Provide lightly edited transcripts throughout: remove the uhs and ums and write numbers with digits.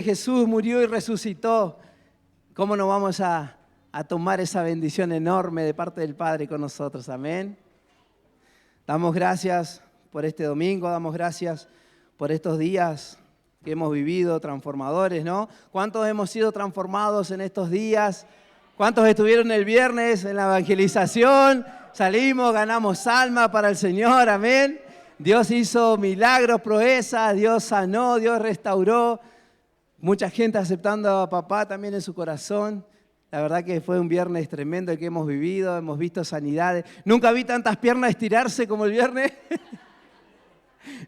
Jesús murió y resucitó, ¿cómo no vamos a tomar esa bendición enorme de parte del Padre con nosotros? Amén. Damos gracias por este domingo, damos gracias por estos días que hemos vivido, transformadores, ¿no? ¿Cuántos hemos sido transformados en estos días? ¿Cuántos estuvieron el viernes en la evangelización? Salimos, ganamos alma para el Señor, amén. Dios hizo milagros, proezas, Dios sanó, Dios restauró. Mucha gente aceptando a papá también en su corazón. La verdad que fue un viernes tremendo el que hemos vivido, hemos visto sanidades. Nunca vi tantas piernas estirarse como el viernes.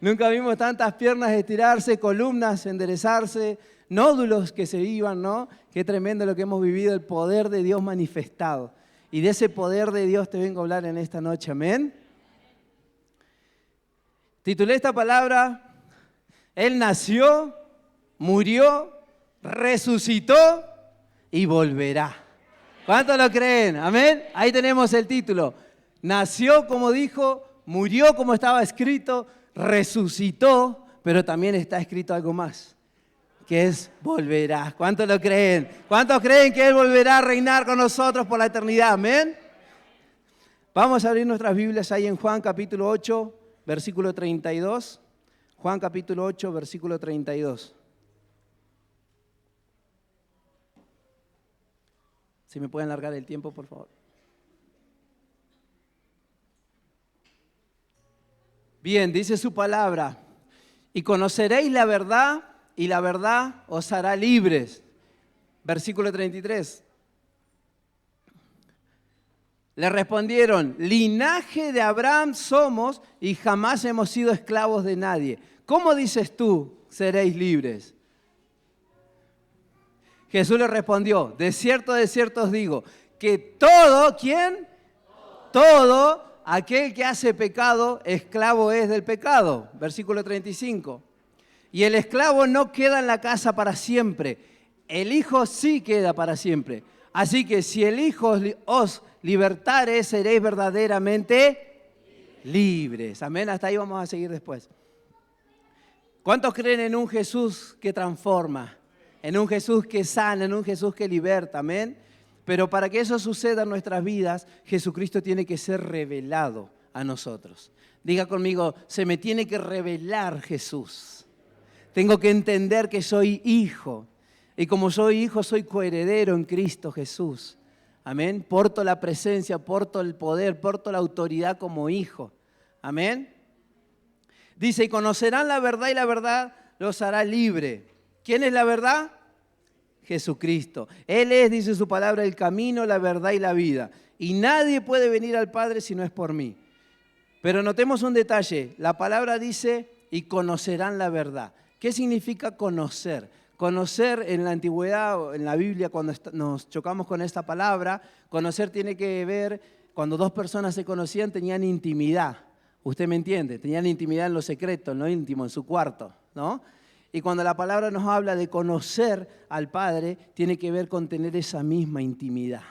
Nunca vimos tantas piernas estirarse, columnas enderezarse, nódulos que se iban, ¿no? Qué tremendo lo que hemos vivido, el poder de Dios manifestado. Y de ese poder de Dios te vengo a hablar en esta noche, amén. Titulé esta palabra, Él nació, murió, resucitó y volverá. ¿Cuántos lo creen? Amén. Ahí tenemos el título. Nació como dijo, murió como estaba escrito, resucitó, pero también está escrito algo más, que es volverá. ¿Cuántos lo creen? ¿Cuántos creen que Él volverá a reinar con nosotros por la eternidad? Amén. Vamos a abrir nuestras Biblias ahí en Juan capítulo 8, versículo 32. Juan capítulo 8, versículo 32. Si me pueden alargar el tiempo, por favor. Bien, dice su palabra, y conoceréis la verdad, y la verdad os hará libres. Versículo 33. Le respondieron, linaje de Abraham somos y jamás hemos sido esclavos de nadie. ¿Cómo dices tú, seréis libres? Jesús le respondió, de cierto os digo, que todo, ¿quién? Todo aquel que hace pecado, esclavo es del pecado. Versículo 35. Y el esclavo no queda en la casa para siempre, el Hijo sí queda para siempre. Así que si el Hijo os libertare, seréis verdaderamente libres. Amén, hasta ahí vamos a seguir después. ¿Cuántos creen en un Jesús que transforma? En un Jesús que sana, en un Jesús que liberta, amén. Pero para que eso suceda en nuestras vidas, Jesucristo tiene que ser revelado a nosotros. Diga conmigo, se me tiene que revelar Jesús. Tengo que entender que soy hijo. Y como soy hijo, soy coheredero en Cristo Jesús. Amén. Porto la presencia, porto el poder, porto la autoridad como hijo. Amén. Dice, y conocerán la verdad y la verdad los hará libre. ¿Quién es la verdad? Jesucristo. Él es, dice su palabra, el camino, la verdad y la vida. Y nadie puede venir al Padre si no es por mí. Pero notemos un detalle. La palabra dice, y conocerán la verdad. ¿Qué significa conocer? Conocer en la antigüedad, en la Biblia, cuando nos chocamos con esta palabra, conocer tiene que ver, cuando dos personas se conocían, tenían intimidad. ¿Usted me entiende? Tenían intimidad en lo secreto, en lo íntimo, en su cuarto, ¿no? Y cuando la palabra nos habla de conocer al Padre, tiene que ver con tener esa misma intimidad.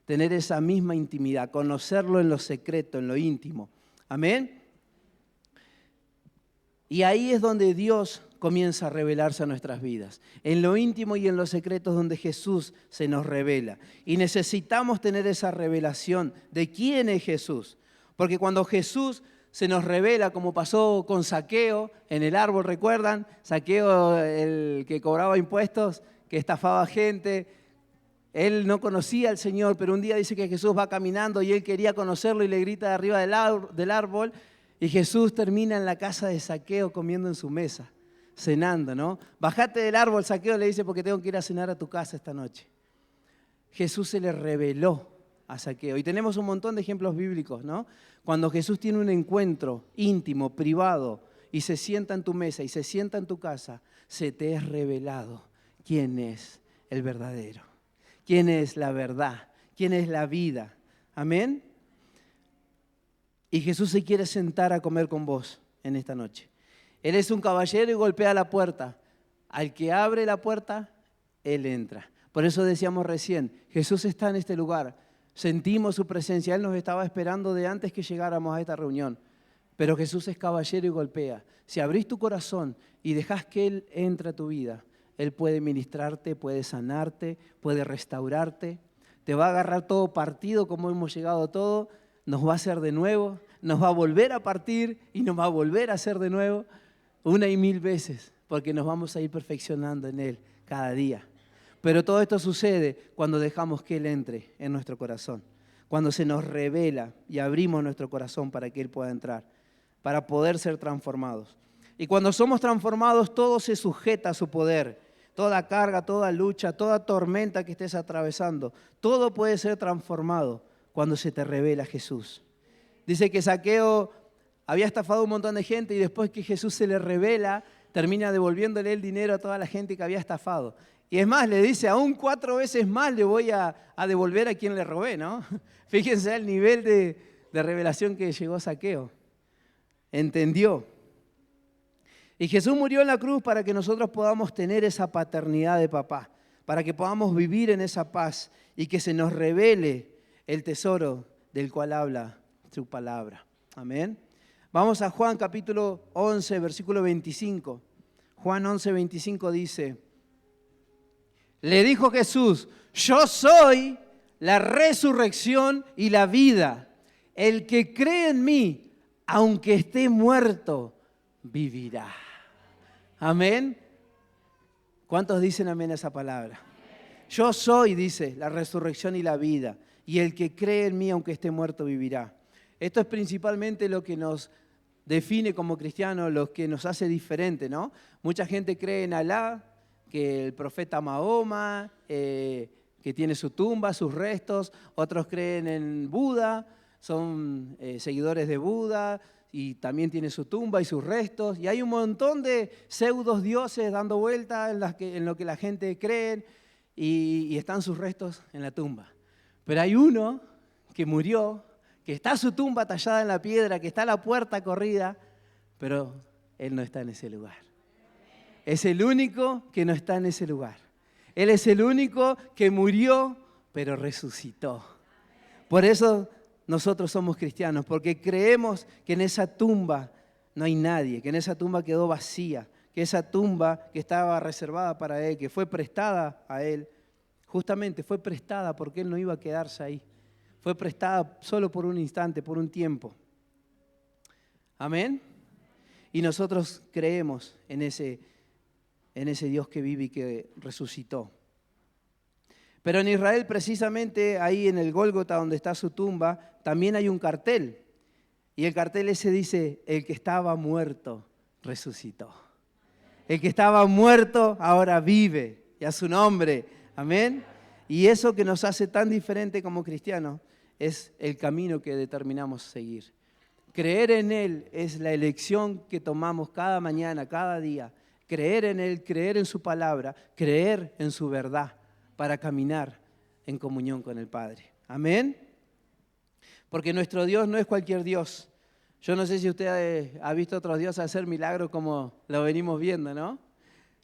Tener esa misma intimidad, conocerlo en lo secreto, en lo íntimo. Amén. Y ahí es donde Dios comienza a revelarse a nuestras vidas. En lo íntimo y en lo secreto es donde Jesús se nos revela. Y necesitamos tener esa revelación de quién es Jesús. Porque cuando Jesús se nos revela, como pasó con Zaqueo en el árbol, ¿recuerdan? Zaqueo, el que cobraba impuestos, que estafaba gente. Él no conocía al Señor, pero un día dice que Jesús va caminando y él quería conocerlo y le grita de arriba del árbol. Y Jesús termina en la casa de Zaqueo comiendo en su mesa, cenando, ¿no? Bajate del árbol, Zaqueo, le dice, porque tengo que ir a cenar a tu casa esta noche. Jesús se le reveló a Zaqueo. Y tenemos un montón de ejemplos bíblicos, ¿no? Cuando Jesús tiene un encuentro íntimo, privado, y se sienta en tu mesa y se sienta en tu casa, se te es revelado quién es el verdadero, quién es la verdad, quién es la vida. Amén. Y Jesús se quiere sentar a comer con vos en esta noche. Él es un caballero y golpea la puerta. Al que abre la puerta, Él entra. Por eso decíamos recién, Jesús está en este lugar. Sentimos su presencia. Él nos estaba esperando de antes que llegáramos a esta reunión. Pero Jesús es caballero y golpea. Si abrís tu corazón y dejás que Él entre a tu vida, Él puede ministrarte, puede sanarte, puede restaurarte. Te va a agarrar todo partido como hemos llegado todo, nos va a hacer de nuevo, nos va a volver a partir y nos va a volver a hacer de nuevo una y mil veces, porque nos vamos a ir perfeccionando en Él cada día. Pero todo esto sucede cuando dejamos que Él entre en nuestro corazón, cuando se nos revela y abrimos nuestro corazón para que Él pueda entrar, para poder ser transformados. Y cuando somos transformados, todo se sujeta a su poder. Toda carga, toda lucha, toda tormenta que estés atravesando, todo puede ser transformado cuando se te revela Jesús. Dice que Zaqueo había estafado a un montón de gente y después que Jesús se le revela, termina devolviéndole el dinero a toda la gente que había estafado. Y es más, le dice, aún 4 veces más le voy a devolver a quien le robé, ¿no? Fíjense el nivel de revelación que llegó Zaqueo. Entendió. Y Jesús murió en la cruz para que nosotros podamos tener esa paternidad de papá, para que podamos vivir en esa paz y que se nos revele el tesoro del cual habla su palabra. Amén. Vamos a Juan capítulo 11, versículo 25. Juan 11, 25 dice, le dijo Jesús, yo soy la resurrección y la vida. El que cree en mí, aunque esté muerto, vivirá. Amén. ¿Cuántos dicen amén a esa palabra? Yo soy, dice, la resurrección y la vida. Y el que cree en mí, aunque esté muerto, vivirá. Esto es principalmente lo que nos define como cristianos, lo que nos hace diferente, ¿no? Mucha gente cree en Alá, que el profeta Mahoma, que tiene su tumba, sus restos. Otros creen en Buda, son seguidores de Buda, y también tiene su tumba y sus restos. Y hay un montón de pseudos dioses dando vueltas en lo que la gente cree y están sus restos en la tumba. Pero hay uno que murió, que está su tumba tallada en la piedra, que está la puerta corrida, pero Él no está en ese lugar. Es el único que no está en ese lugar. Él es el único que murió, pero resucitó. Por eso nosotros somos cristianos, porque creemos que en esa tumba no hay nadie, que en esa tumba quedó vacía, que esa tumba que estaba reservada para Él, que fue prestada a Él, justamente fue prestada porque Él no iba a quedarse ahí. Fue prestada solo por un instante, por un tiempo. Amén. Y nosotros creemos en ese Dios que vive y que resucitó. Pero en Israel, precisamente ahí en el Gólgota, donde está su tumba, también hay un cartel. Y el cartel ese dice, el que estaba muerto, resucitó. El que estaba muerto, ahora vive. Y a su nombre. Amén. Y eso que nos hace tan diferente como cristianos es el camino que determinamos seguir. Creer en Él es la elección que tomamos cada mañana, cada día. Creer en Él, creer en su palabra, creer en su verdad para caminar en comunión con el Padre. Amén. Porque nuestro Dios no es cualquier Dios. Yo no sé si usted ha visto otros dioses hacer milagros como lo venimos viendo, ¿no?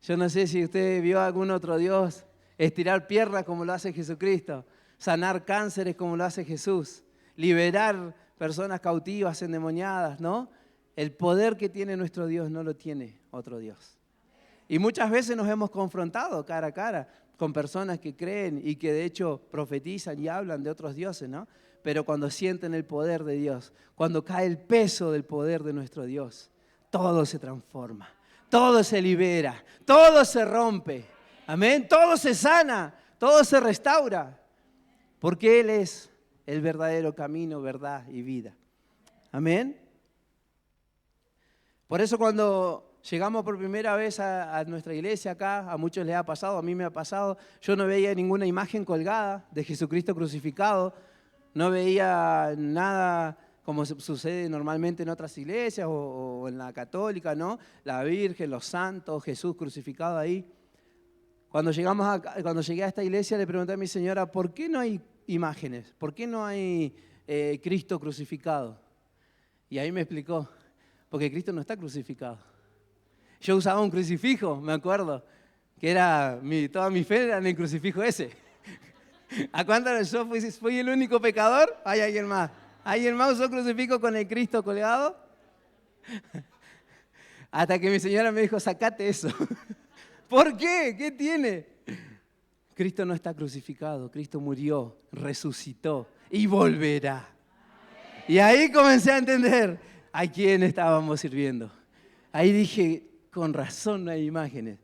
Yo no sé si usted vio a algún otro Dios estirar piernas como lo hace Jesucristo, sanar cánceres como lo hace Jesús, liberar personas cautivas, endemoniadas, ¿no? El poder que tiene nuestro Dios no lo tiene otro Dios. Y muchas veces nos hemos confrontado cara a cara con personas que creen y que de hecho profetizan y hablan de otros dioses, ¿no? Pero cuando sienten el poder de Dios, cuando cae el peso del poder de nuestro Dios, todo se transforma, todo se libera, todo se rompe, amén, todo se sana, todo se restaura, porque Él es el verdadero camino, verdad y vida. Amén. Por eso cuando llegamos por primera vez a nuestra iglesia acá, a muchos les ha pasado, a mí me ha pasado, yo no veía ninguna imagen colgada de Jesucristo crucificado, no veía nada como sucede normalmente en otras iglesias o en la católica, ¿no? La Virgen, los santos, Jesús crucificado ahí. Cuando llegué a esta iglesia le pregunté a mi señora, ¿por qué no hay imágenes? ¿Por qué no hay Cristo crucificado? Y ahí me explicó, porque Cristo no está crucificado. Yo usaba un crucifijo, me acuerdo, que era toda mi fe era en el crucifijo ese. ¿A cuánto yo fui el único pecador? ¿Hay alguien más? ¿Alguien más usó crucifijo con el Cristo colgado? Hasta que mi señora me dijo, sacate eso. ¿Por qué? ¿Qué tiene? Cristo no está crucificado, Cristo murió, resucitó y volverá. Y ahí comencé a entender a quién estábamos sirviendo. Ahí dije, con razón no hay imágenes.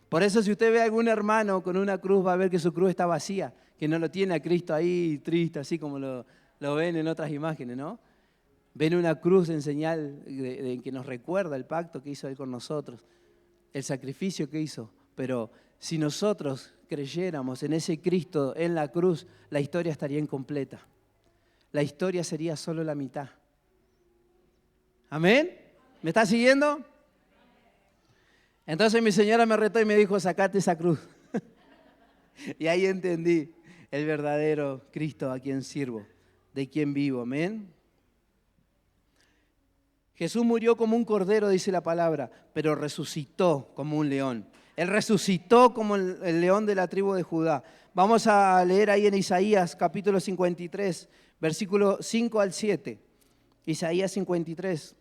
Por eso si usted ve a algún hermano con una cruz, va a ver que su cruz está vacía, que no lo tiene a Cristo ahí triste, así como lo ven en otras imágenes, ¿no? Ven una cruz en señal de que nos recuerda el pacto que hizo Él con nosotros, el sacrificio que hizo. Pero si nosotros creyéramos en ese Cristo en la cruz, la historia estaría incompleta. La historia sería solo la mitad. ¿Amén? ¿Me está siguiendo? Entonces mi señora me retó y me dijo, sacate esa cruz. Y ahí entendí el verdadero Cristo a quien sirvo, de quien vivo. Amén. Jesús murió como un cordero, dice la palabra, pero resucitó como un león. Él resucitó como el león de la tribu de Judá. Vamos a leer ahí en Isaías capítulo 53, versículo 5 al 7. Isaías 53.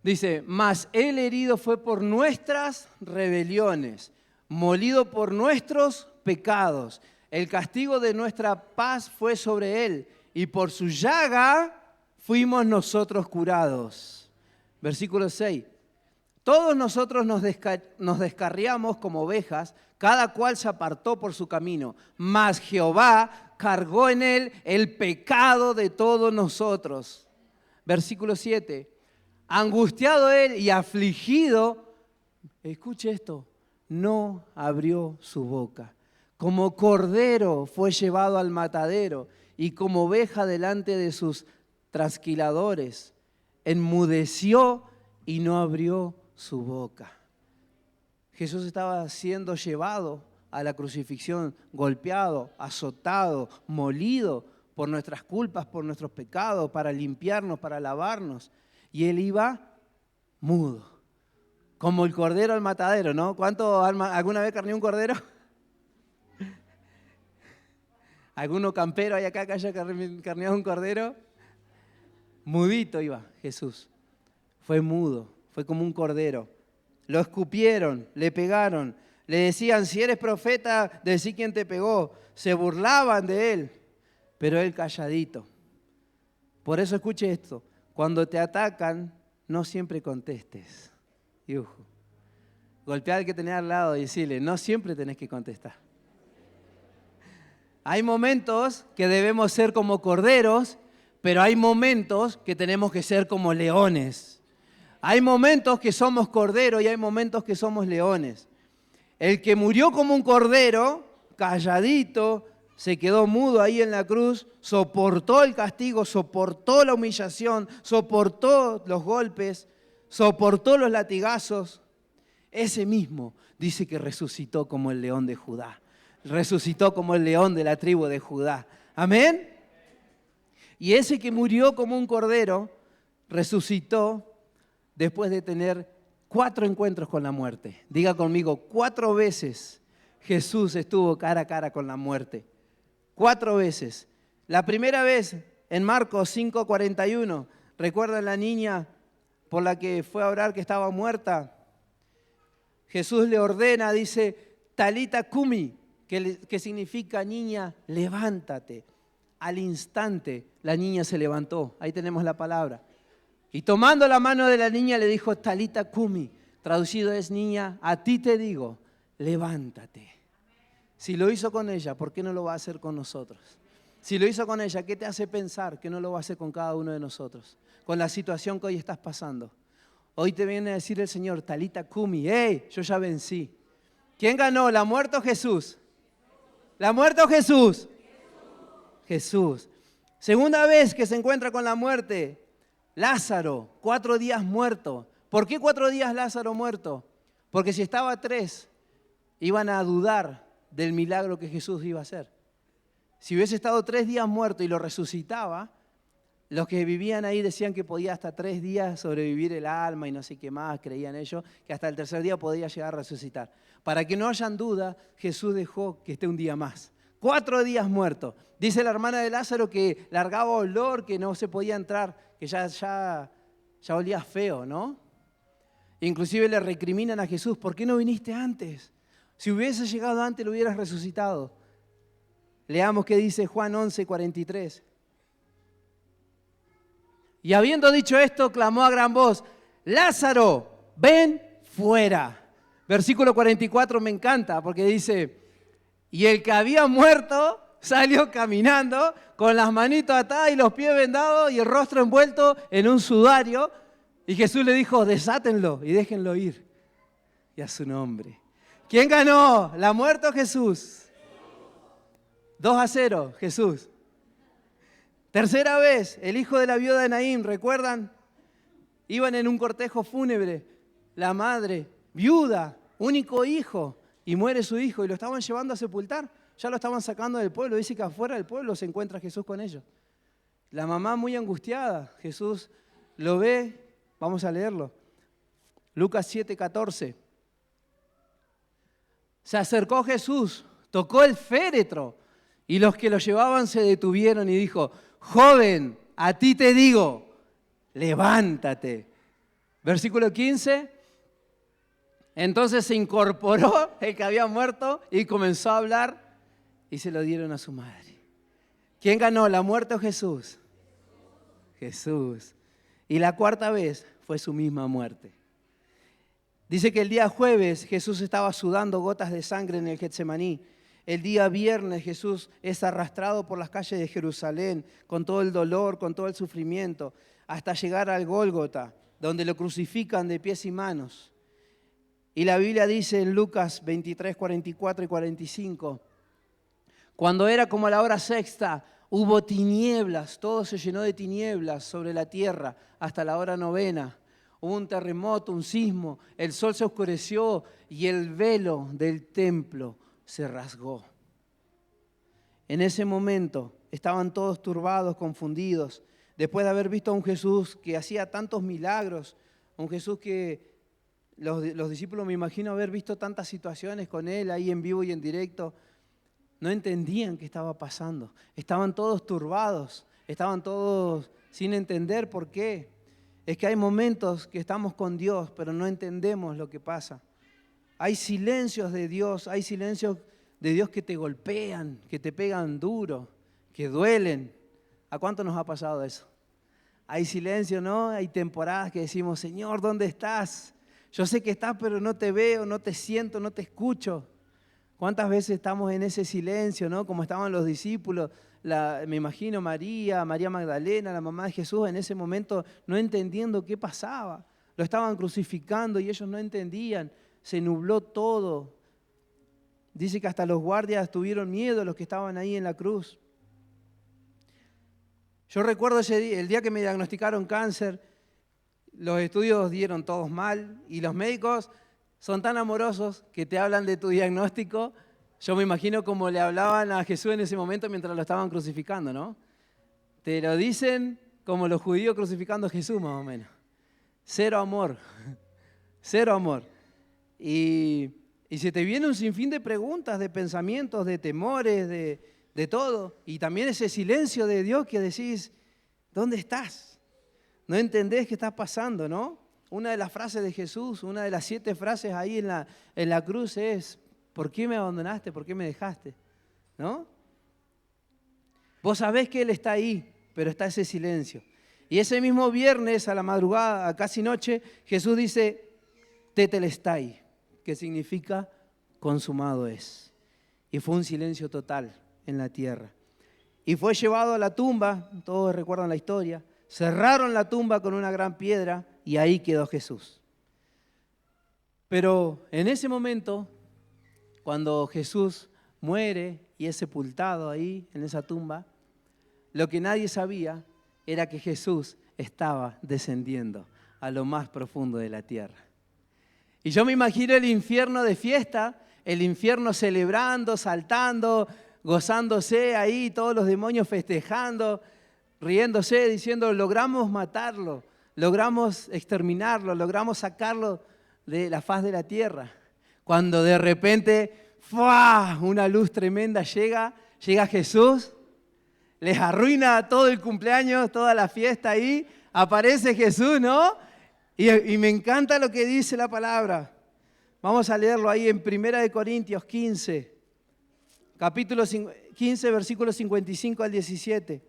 Dice, mas Él herido fue por nuestras rebeliones, molido por nuestros pecados. El castigo de nuestra paz fue sobre Él, y por su llaga fuimos nosotros curados. Versículo 6. Todos nosotros nos descarriamos como ovejas, cada cual se apartó por su camino, mas Jehová cargó en Él el pecado de todos nosotros. Versículo 7. Angustiado Él y afligido, escuche esto, no abrió su boca. Como cordero fue llevado al matadero y como oveja delante de sus trasquiladores, enmudeció y no abrió su boca. Jesús estaba siendo llevado a la crucifixión, golpeado, azotado, molido por nuestras culpas, por nuestros pecados, para limpiarnos, para lavarnos. Y Él iba mudo, como el cordero al matadero, ¿no? ¿Alguna vez carneó un cordero? ¿Alguno campero hay acá que haya carneado un cordero? Mudito iba Jesús. Fue mudo, fue como un cordero. Lo escupieron, le pegaron, le decían, si eres profeta, decí quién te pegó. Se burlaban de Él, pero Él calladito. Por eso escuche esto. Cuando te atacan, no siempre contestes. Golpea al que tenés al lado y decirle, no siempre tenés que contestar. Hay momentos que debemos ser como corderos, pero hay momentos que tenemos que ser como leones. Hay momentos que somos corderos y hay momentos que somos leones. El que murió como un cordero, calladito, se quedó mudo ahí en la cruz, soportó el castigo, soportó la humillación, soportó los golpes, soportó los latigazos. Ese mismo dice que resucitó como el león de Judá. Resucitó como el león de la tribu de Judá. ¿Amén? Y ese que murió como un cordero, resucitó después de tener 4 encuentros con la muerte. Diga conmigo, 4 veces Jesús estuvo cara a cara con la muerte. 4 veces. La primera vez en Marcos 5:41, ¿recuerdan la niña por la que fue a orar que estaba muerta? Jesús le ordena, dice, Talita Cumi, que significa niña, levántate. Al instante la niña se levantó, ahí tenemos la palabra. Y tomando la mano de la niña le dijo, Talita Cumi, traducido es niña, a ti te digo, levántate. Si lo hizo con ella, ¿por qué no lo va a hacer con nosotros? Si lo hizo con ella, ¿qué te hace pensar que no lo va a hacer con cada uno de nosotros? Con la situación que hoy estás pasando. Hoy te viene a decir el Señor, Talita Cumi, ¡hey! Yo ya vencí. ¿Quién ganó? ¿La muerte o Jesús? ¿La muerte o Jesús? Jesús. Segunda vez que se encuentra con la muerte, Lázaro, 4 días muerto. ¿Por qué 4 días Lázaro muerto? Porque si estaba 3, iban a dudar del milagro que Jesús iba a hacer. Si hubiese estado 3 días muerto y lo resucitaba, los que vivían ahí decían que podía hasta 3 días sobrevivir el alma y no sé qué más, creían ellos, que hasta el tercer día podía llegar a resucitar. Para que no hayan duda, Jesús dejó que esté un día más, 4 días muerto. Dice la hermana de Lázaro que largaba olor, que no se podía entrar, que ya olía feo, ¿no? Inclusive le recriminan a Jesús, ¿por qué no viniste antes? Si hubiese llegado antes, lo hubieras resucitado. Leamos qué dice Juan 11:43. Y habiendo dicho esto, clamó a gran voz, Lázaro, ven fuera. Versículo 44 me encanta porque dice, y el que había muerto salió caminando con las manitos atadas y los pies vendados y el rostro envuelto en un sudario. Y Jesús le dijo, desátenlo y déjenlo ir. Y a su nombre. ¿Quién ganó? ¿La muerte o Jesús? 2-0, Jesús. Tercera vez, el hijo de la viuda de Naín, ¿recuerdan? Iban en un cortejo fúnebre, la madre, viuda, único hijo, y muere su hijo, y lo estaban llevando a sepultar. Ya lo estaban sacando del pueblo, dice que afuera del pueblo se encuentra Jesús con ellos. La mamá muy angustiada, Jesús lo ve, vamos a leerlo. Lucas 7:14. Se acercó Jesús, tocó el féretro, y los que lo llevaban se detuvieron y dijo, joven, a ti te digo, levántate. Versículo 15. Entonces se incorporó el que había muerto y comenzó a hablar y se lo dieron a su madre. ¿Quién ganó, la muerte o Jesús? Jesús. Y la cuarta vez fue su misma muerte. Dice que el día jueves Jesús estaba sudando gotas de sangre en el Getsemaní. El día viernes Jesús es arrastrado por las calles de Jerusalén con todo el dolor, con todo el sufrimiento, hasta llegar al Gólgota, donde lo crucifican de pies y manos. Y la Biblia dice en Lucas 23, 44 y 45, cuando era como la hora sexta, hubo tinieblas, todo se llenó de tinieblas sobre la tierra hasta la hora novena. Hubo un terremoto, un sismo, el sol se oscureció y el velo del templo se rasgó. En ese momento estaban todos turbados, confundidos, después de haber visto a un Jesús que hacía tantos milagros, un Jesús que los discípulos, me imagino haber visto tantas situaciones con él ahí en vivo y en directo, no entendían qué estaba pasando. Estaban todos turbados, estaban todos sin entender por qué. Es que hay momentos que estamos con Dios, pero no entendemos lo que pasa. Hay silencios de Dios, hay silencios de Dios que te golpean, que te pegan duro, que duelen. ¿A cuánto nos ha pasado eso? Hay silencio, ¿no? Hay temporadas que decimos, Señor, ¿dónde estás? Yo sé que estás, pero no te veo, no te siento, no te escucho. ¿Cuántas veces estamos en ese silencio, ¿no? Como estaban los discípulos, me imagino María Magdalena, la mamá de Jesús, en ese momento no entendiendo qué pasaba. Lo estaban crucificando y ellos no entendían. Se nubló todo. Dice que hasta los guardias tuvieron miedo, los que estaban ahí en la cruz. Yo recuerdo ese día, el día que me diagnosticaron cáncer, los estudios dieron todos mal y los médicos son tan amorosos que te hablan de tu diagnóstico. Yo me imagino como le hablaban a Jesús en ese momento mientras lo estaban crucificando, ¿no? Te lo dicen como los judíos crucificando a Jesús, más o menos. Cero amor, cero amor. Y se te viene un sinfín de preguntas, de pensamientos, de temores, de todo. Y también ese silencio de Dios que decís, ¿dónde estás? No entendés qué está pasando, ¿no? Una de las frases de Jesús, una de las 7 frases ahí en la cruz es, ¿por qué me abandonaste? ¿Por qué me dejaste? ¿No? Vos sabés que Él está ahí, pero está ese silencio. Y ese mismo viernes a la madrugada, a casi noche, Jesús dice, tetelestai, que significa consumado es. Y fue un silencio total en la tierra. Y fue llevado a la tumba, todos recuerdan la historia, cerraron la tumba con una gran piedra y ahí quedó Jesús. Pero en ese momento, cuando Jesús muere y es sepultado ahí en esa tumba, lo que nadie sabía era que Jesús estaba descendiendo a lo más profundo de la tierra. Y yo me imagino el infierno de fiesta, el infierno celebrando, saltando, gozándose ahí, todos los demonios festejando, riéndose, diciendo, logramos matarlo, logramos exterminarlo, logramos sacarlo de la faz de la tierra. Cuando de repente, ¡fua!, una luz tremenda llega, Llega Jesús, les arruina todo el cumpleaños, toda la fiesta ahí. Aparece Jesús, ¿no? Y me encanta lo que dice la palabra. Vamos a leerlo ahí en 1 Corintios 15, capítulo 15, versículos 55 al 17.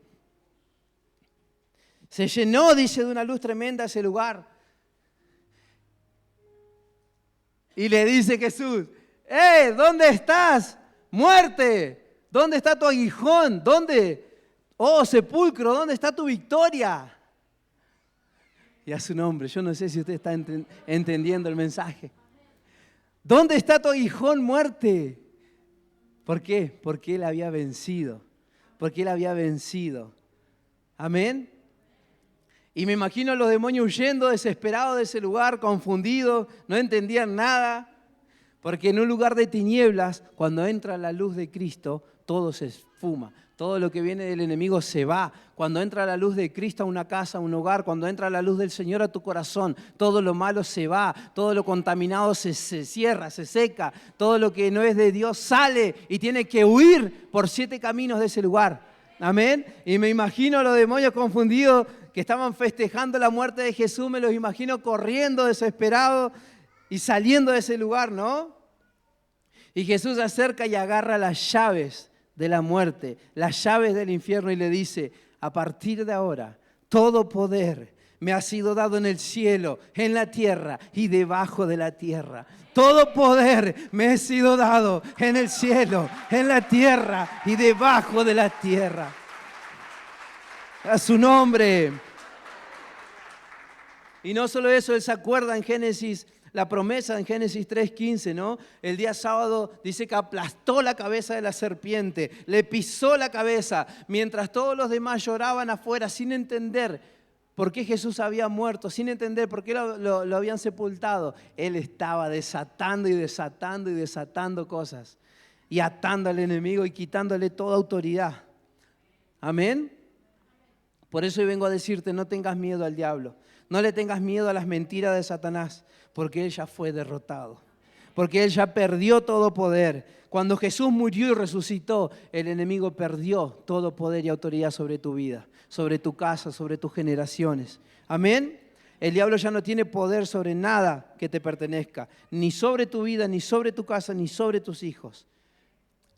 Se llenó, dice, de una luz tremenda ese lugar. Y le dice Jesús, ¿dónde estás? Muerte, ¿dónde está tu aguijón? ¿Dónde? Oh, sepulcro, ¿dónde está tu victoria? Y a su nombre, yo no sé si usted está entendiendo el mensaje. ¿Dónde está tu aguijón, muerte? ¿Por qué? Porque Él había vencido. Porque Él había vencido. Amén. Y me imagino a los demonios huyendo desesperados de ese lugar, confundidos, no entendían nada. Porque en un lugar de tinieblas, cuando entra la luz de Cristo, todo se esfuma. Todo lo que viene del enemigo se va. Cuando entra la luz de Cristo a una casa, a un hogar, cuando entra la luz del Señor a tu corazón, todo lo malo se va, todo lo contaminado se cierra, se seca, todo lo que no es de Dios sale y tiene que huir por 7 caminos de ese lugar. Amén. Y me imagino a los demonios confundidos que estaban festejando la muerte de Jesús, me los imagino corriendo desesperados y saliendo de ese lugar, ¿no? Y Jesús se acerca y agarra las llaves de la muerte, las llaves del infierno y le dice, a partir de ahora, todo poder me ha sido dado en el cielo, en la tierra y debajo de la tierra. Todo poder me ha sido dado en el cielo, en la tierra y debajo de la tierra. A su nombre. Y no solo eso, Él se acuerda en Génesis, la promesa en Génesis 3:15, ¿no? El día sábado dice que aplastó la cabeza de la serpiente, le pisó la cabeza, mientras todos los demás lloraban afuera sin entender por qué Jesús había muerto, sin entender por qué lo habían sepultado. Él estaba desatando y desatando y desatando cosas y atando al enemigo y quitándole toda autoridad. Amén. Por eso hoy vengo a decirte, no tengas miedo al diablo. No le tengas miedo a las mentiras de Satanás, porque Él ya fue derrotado. Porque Él ya perdió todo poder. Cuando Jesús murió y resucitó, el enemigo perdió todo poder y autoridad sobre tu vida, sobre tu casa, sobre tus generaciones. Amén. El diablo ya no tiene poder sobre nada que te pertenezca, ni sobre tu vida, ni sobre tu casa, ni sobre tus hijos.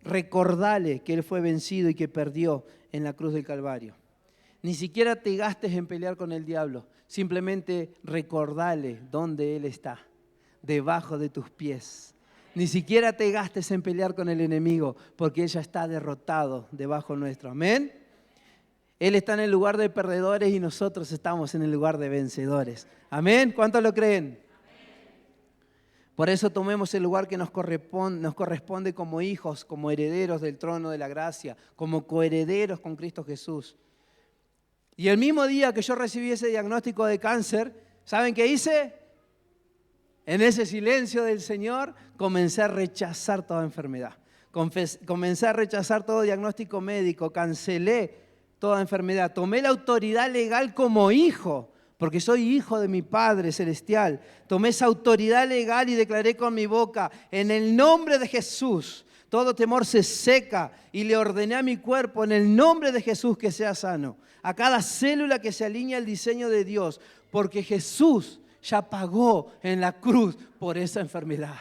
Recordale que Él fue vencido y que perdió en la cruz del Calvario. Ni siquiera te gastes en pelear con el diablo. Simplemente recordale dónde Él está, debajo de tus pies. Ni siquiera te gastes en pelear con el enemigo, porque Él ya está derrotado debajo nuestro. Amén. Él está en el lugar de perdedores y nosotros estamos en el lugar de vencedores. Amén. ¿Cuántos lo creen? Por eso tomemos el lugar que nos corresponde como hijos, como herederos del trono de la gracia, como coherederos con Cristo Jesús. Y el mismo día que yo recibí ese diagnóstico de cáncer, ¿saben qué hice? En ese silencio del Señor comencé a rechazar toda enfermedad. Comencé a rechazar todo diagnóstico médico, cancelé toda enfermedad. Tomé la autoridad legal como hijo, porque soy hijo de mi Padre Celestial. Tomé esa autoridad legal y declaré con mi boca, en el nombre de Jesús, todo temor se seca, y le ordené a mi cuerpo en el nombre de Jesús que sea sano. A cada célula que se alinea al diseño de Dios, porque Jesús ya pagó en la cruz por esa enfermedad.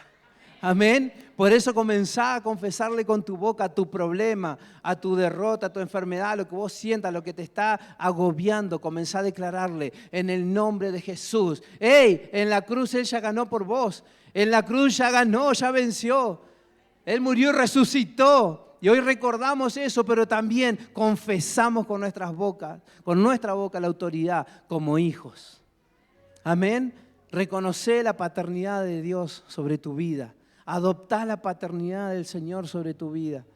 Amén. Por eso comenzá a confesarle con tu boca tu problema, a tu derrota, a tu enfermedad, lo que vos sientas, lo que te está agobiando. Comenzá a declararle en el nombre de Jesús. ¡Ey! En la cruz Él ya ganó por vos. En la cruz ya ganó, ya venció. Él murió y resucitó. Y hoy recordamos eso, pero también confesamos con nuestras bocas, con nuestra boca la autoridad como hijos. Amén. Reconoce la paternidad de Dios sobre tu vida. Adoptá la paternidad del Señor sobre tu vida.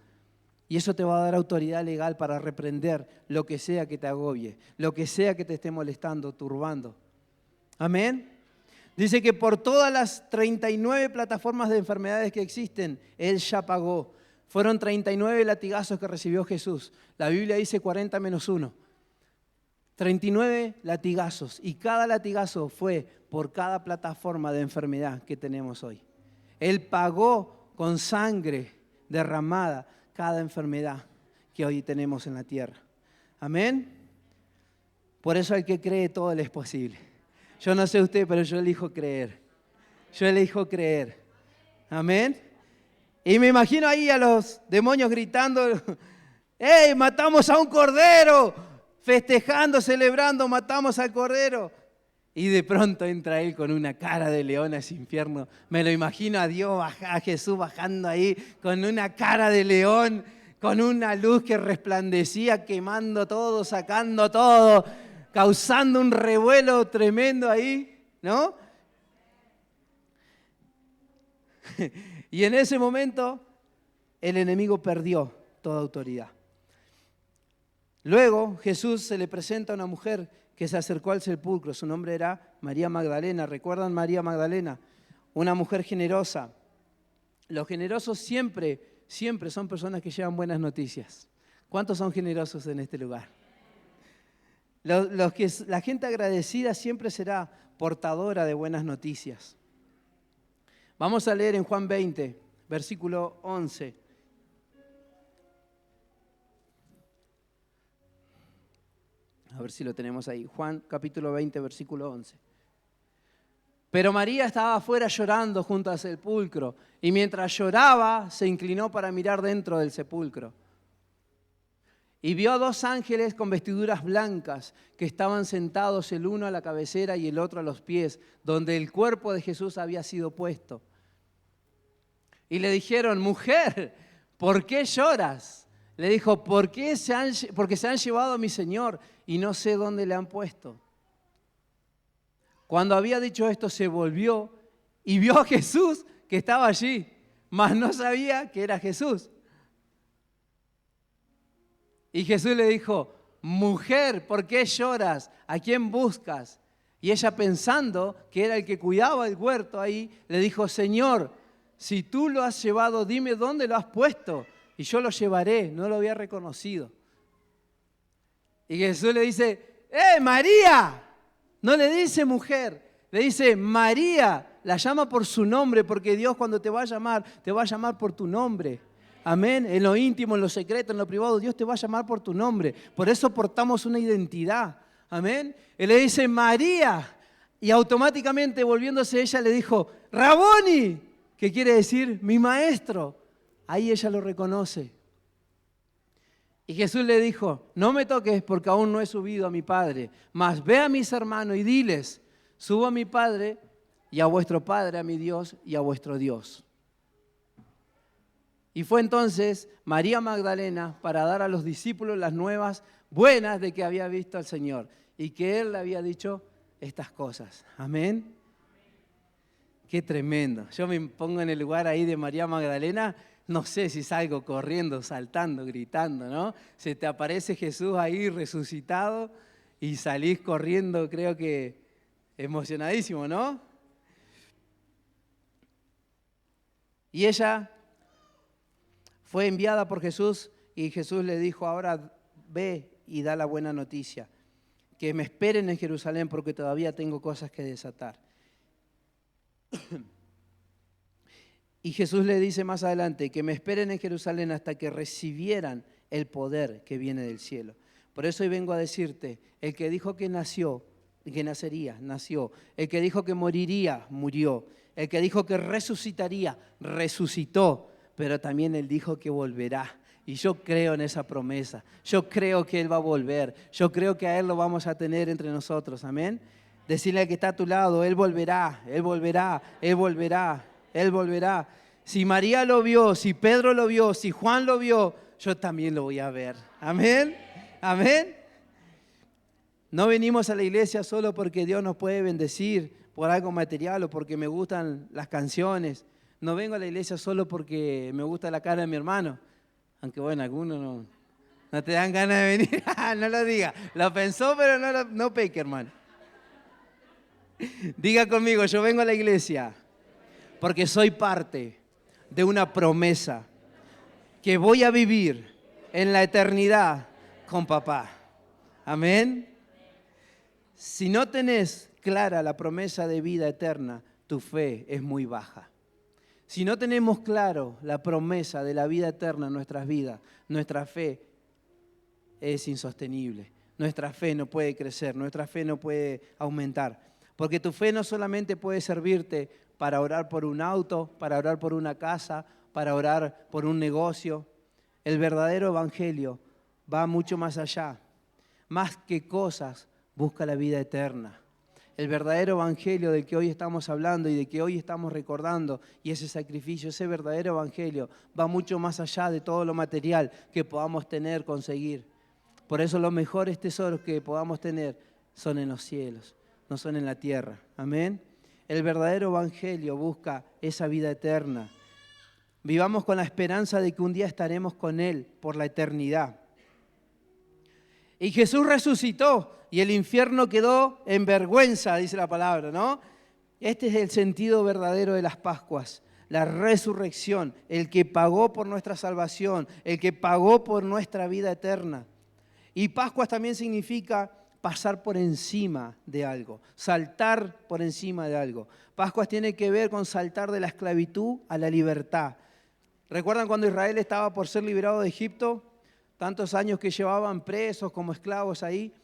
Y eso te va a dar autoridad legal para reprender lo que sea que te agobie, lo que sea que te esté molestando, turbando. Amén. Dice que por todas las 39 plataformas de enfermedades que existen, Él ya pagó. Fueron 39 latigazos que recibió Jesús. La Biblia dice 40 menos 1. 39 latigazos. Y cada latigazo fue por cada plataforma de enfermedad que tenemos hoy. Él pagó con sangre derramada cada enfermedad. que hoy tenemos en la tierra. Amén. Por eso al que cree todo le es posible. Yo no sé usted, pero yo elijo creer. Yo elijo creer. Amén. Y me imagino ahí a los demonios gritando, ¡hey, matamos a un cordero! Festejando, celebrando, matamos al cordero. Y de pronto entra él con una cara de león a ese infierno. Me lo imagino a Dios, a Jesús bajando ahí con una cara de león, con una luz que resplandecía, quemando todo, sacando todo, causando un revuelo tremendo ahí, ¿no? Y en ese momento el enemigo perdió toda autoridad. Luego Jesús se le presenta a una mujer que se acercó al sepulcro. Su nombre era María Magdalena. ¿Recuerdan María Magdalena? Una mujer generosa. Los generosos siempre son personas que llevan buenas noticias. ¿Cuántos son generosos en este lugar? La gente agradecida siempre será portadora de buenas noticias. Vamos a leer en Juan 20, versículo 11. A ver si lo tenemos ahí. Juan capítulo 20, versículo 11. Pero María estaba afuera llorando junto al sepulcro, y mientras lloraba se inclinó para mirar dentro del sepulcro. Y vio a 2 ángeles con vestiduras blancas que estaban sentados, el uno a la cabecera y el otro a los pies, donde el cuerpo de Jesús había sido puesto. Y le dijeron, mujer, ¿por qué lloras? Le dijo, porque se han llevado a mi Señor y no sé dónde le han puesto. Cuando había dicho esto, se volvió y vio a Jesús que estaba allí, mas no sabía que era Jesús. Y Jesús le dijo, mujer, ¿por qué lloras? ¿A quién buscas? Y ella, pensando que era el que cuidaba el huerto ahí, le dijo, Señor, si tú lo has llevado, dime dónde lo has puesto y yo lo llevaré. No lo había reconocido. Y Jesús le dice, María. No le dice mujer, le dice María. La llama por su nombre, porque Dios cuando te va a llamar por tu nombre. Amén. En lo íntimo, en lo secreto, en lo privado, Dios te va a llamar por tu nombre. Por eso portamos una identidad. Amén. Él le dice María. Y automáticamente volviéndose ella le dijo, Raboni, que quiere decir mi maestro. Ahí ella lo reconoce. Y Jesús le dijo, no me toques porque aún no he subido a mi Padre, mas ve a mis hermanos y diles, subo a mi Padre y a vuestro Padre, a mi Dios y a vuestro Dios. Y fue entonces María Magdalena para dar a los discípulos las nuevas buenas de que había visto al Señor y que Él le había dicho estas cosas. Amén. Qué tremendo. Yo me pongo en el lugar ahí de María Magdalena. No sé si salgo corriendo, saltando, gritando, ¿no? Se te aparece Jesús ahí resucitado y salís corriendo, creo que emocionadísimo, ¿no? Y ella fue enviada por Jesús y Jesús le dijo, ahora ve y da la buena noticia, que me esperen en Jerusalén porque todavía tengo cosas que desatar. Y Jesús le dice más adelante que me esperen en Jerusalén hasta que recibieran el poder que viene del cielo. Por eso hoy vengo a decirte, el que dijo que nacería, nació. El que dijo que moriría, murió. El que dijo que resucitaría, resucitó. Pero también Él dijo que volverá. Y yo creo en esa promesa. Yo creo que Él va a volver. Yo creo que a Él lo vamos a tener entre nosotros. Amén. Decirle al que está a tu lado, Él volverá, Él volverá, Él volverá. Él volverá. Si María lo vio, si Pedro lo vio, si Juan lo vio, yo también lo voy a ver. Amén. Amén. No venimos a la iglesia solo porque Dios nos puede bendecir por algo material o porque me gustan las canciones. No vengo a la iglesia solo porque me gusta la cara de mi hermano. Aunque bueno, algunos no te dan ganas de venir. No lo diga. Lo pensó, pero no peque, hermano. Diga conmigo, yo vengo a la iglesia porque soy parte de una promesa que voy a vivir en la eternidad con papá. Amén. Si no tenés clara la promesa de vida eterna, tu fe es muy baja. Si no tenemos claro la promesa de la vida eterna en nuestras vidas, nuestra fe es insostenible. Nuestra fe no puede crecer, nuestra fe no puede aumentar. Porque tu fe no solamente puede servirte para orar por un auto, para orar por una casa, para orar por un negocio. El verdadero evangelio va mucho más allá. Más que cosas, busca la vida eterna. El verdadero evangelio del que hoy estamos hablando y de que hoy estamos recordando, y ese sacrificio, ese verdadero evangelio va mucho más allá de todo lo material que podamos tener, conseguir. Por eso los mejores tesoros que podamos tener son en los cielos, no son en la tierra. Amén. El verdadero evangelio busca esa vida eterna. Vivamos con la esperanza de que un día estaremos con Él por la eternidad. Y Jesús resucitó y el infierno quedó en vergüenza, dice la palabra, ¿no? Este es el sentido verdadero de las Pascuas, la resurrección, el que pagó por nuestra salvación, el que pagó por nuestra vida eterna. Y Pascuas también significa pasar por encima de algo, saltar por encima de algo. Pascuas tiene que ver con saltar de la esclavitud a la libertad. ¿Recuerdan cuando Israel estaba por ser liberado de Egipto? Tantos años que llevaban presos como esclavos ahí.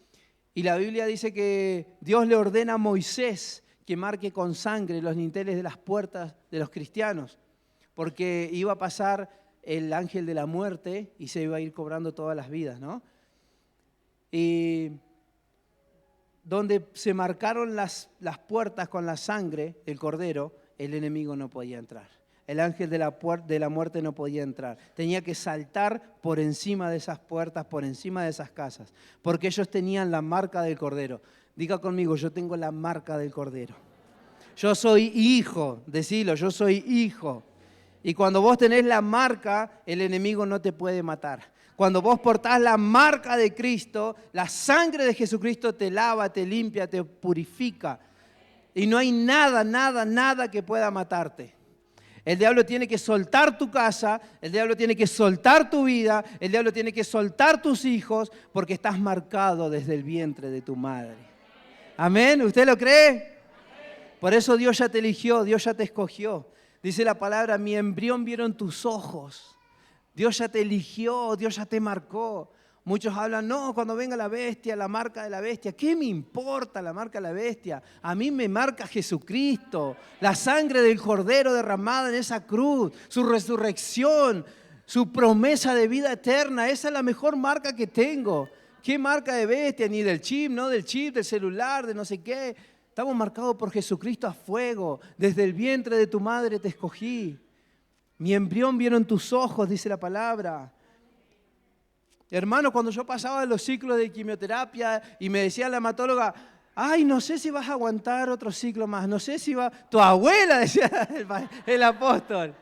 Y la Biblia dice que Dios le ordena a Moisés que marque con sangre los dinteles de las puertas de los cristianos, porque iba a pasar el ángel de la muerte y se iba a ir cobrando todas las vidas, ¿no? Y donde se marcaron las puertas con la sangre del cordero, el enemigo no podía entrar. El ángel de la muerte no podía entrar. Tenía que saltar por encima de esas puertas, por encima de esas casas, porque ellos tenían la marca del cordero. Diga conmigo, yo tengo la marca del cordero. Yo soy hijo, decilo, yo soy hijo. Y cuando vos tenés la marca, el enemigo no te puede matar. Cuando vos portás la marca de Cristo, la sangre de Jesucristo te lava, te limpia, te purifica. Y no hay nada que pueda matarte. El diablo tiene que soltar tu casa, el diablo tiene que soltar tu vida, el diablo tiene que soltar tus hijos, porque estás marcado desde el vientre de tu madre. ¿Amén? ¿Usted lo cree? Por eso Dios ya te eligió, Dios ya te escogió. Dice la palabra, mi embrión vieron tus ojos. Dios ya te eligió, Dios ya te marcó. Muchos hablan, no, cuando venga la bestia, la marca de la bestia. ¿Qué me importa la marca de la bestia? A mí me marca Jesucristo, la sangre del Cordero derramada en esa cruz, su resurrección, su promesa de vida eterna. Esa es la mejor marca que tengo. ¿Qué marca de bestia? Ni del chip, no del chip, del celular, de no sé qué. Estamos marcados por Jesucristo a fuego. Desde el vientre de tu madre te escogí. Mi embrión vieron tus ojos, dice la palabra. Hermano, cuando yo pasaba los ciclos de quimioterapia y me decía la hematóloga, ay, no sé si vas a aguantar otro ciclo más, no sé si va... Tu abuela, decía el apóstol,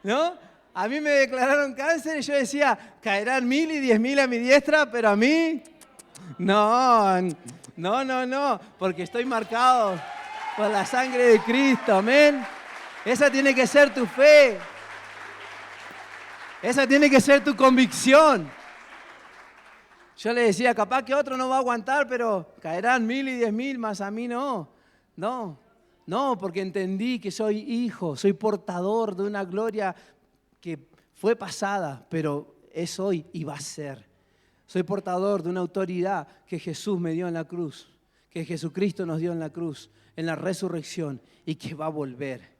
¿no? A mí me declararon cáncer y yo decía, caerán 1000 y 10.000 a mi diestra, pero a mí, no, porque estoy marcado por la sangre de Cristo, amén. Esa tiene que ser tu fe. Esa tiene que ser tu convicción. Yo le decía, capaz que otro no va a aguantar, pero caerán 1000 y 10.000, más a mí no. No, porque entendí que soy hijo, soy portador de una gloria que fue pasada, pero es hoy y va a ser. Soy portador de una autoridad que Jesús me dio en la cruz, que Jesucristo nos dio en la cruz, en la resurrección, y que va a volver.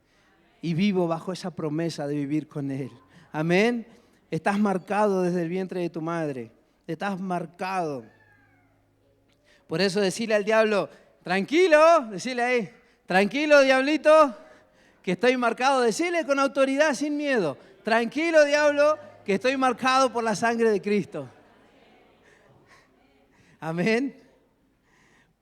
Y vivo bajo esa promesa de vivir con Él. Amén. Estás marcado desde el vientre de tu madre. Estás marcado. Por eso decirle al diablo, tranquilo, decirle ahí, tranquilo diablito, que estoy marcado. Decirle con autoridad, sin miedo, tranquilo diablo, que estoy marcado por la sangre de Cristo. Amén.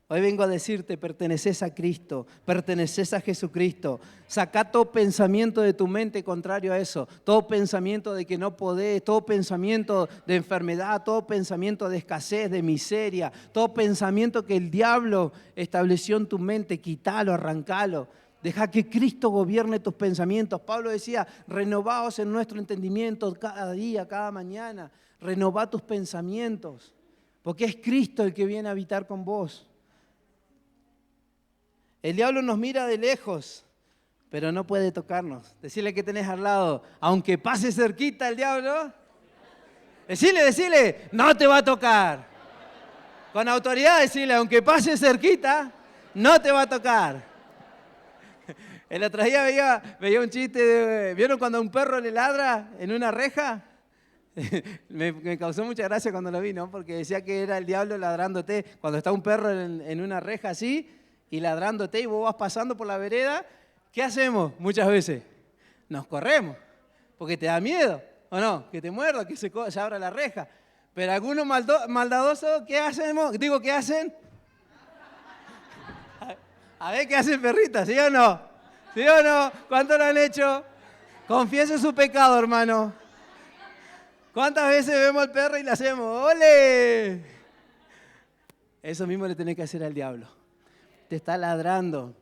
Hoy vengo a decirte, perteneces a Cristo, perteneces a Jesucristo. Saca todo pensamiento de tu mente contrario a eso, todo pensamiento de que no podés, todo pensamiento de enfermedad, todo pensamiento de escasez, de miseria, todo pensamiento que el diablo estableció en tu mente, quítalo, arrancalo. Deja que Cristo gobierne tus pensamientos. Pablo decía, renovaos en nuestro entendimiento cada día, cada mañana. Renová tus pensamientos, porque es Cristo el que viene a habitar con vos. El diablo nos mira de lejos, pero no puede tocarnos. Decirle que tenés al lado, aunque pase cerquita el diablo, Decile, no te va a tocar. Con autoridad decile, aunque pase cerquita, no te va a tocar. El otro día veía un chiste, ¿vieron cuando un perro le ladra en una reja? Me causó mucha gracia cuando lo vi, ¿no? Porque decía que era el diablo ladrándote. Cuando está un perro en una reja así y ladrándote y vos vas pasando por la vereda, ¿qué hacemos muchas veces? Nos corremos, porque te da miedo, ¿o no? Que te muerda, que se abra la reja. Pero algunos maldadosos, ¿qué hacemos? ¿Qué hacen? A ver, ¿qué hacen, perrita? ¿Sí o no? ¿Sí o no? ¿Cuánto lo han hecho? Confiese su pecado, hermano. ¿Cuántas veces vemos al perro y le hacemos ¡ole! Eso mismo le tenés que hacer al diablo. Te está ladrando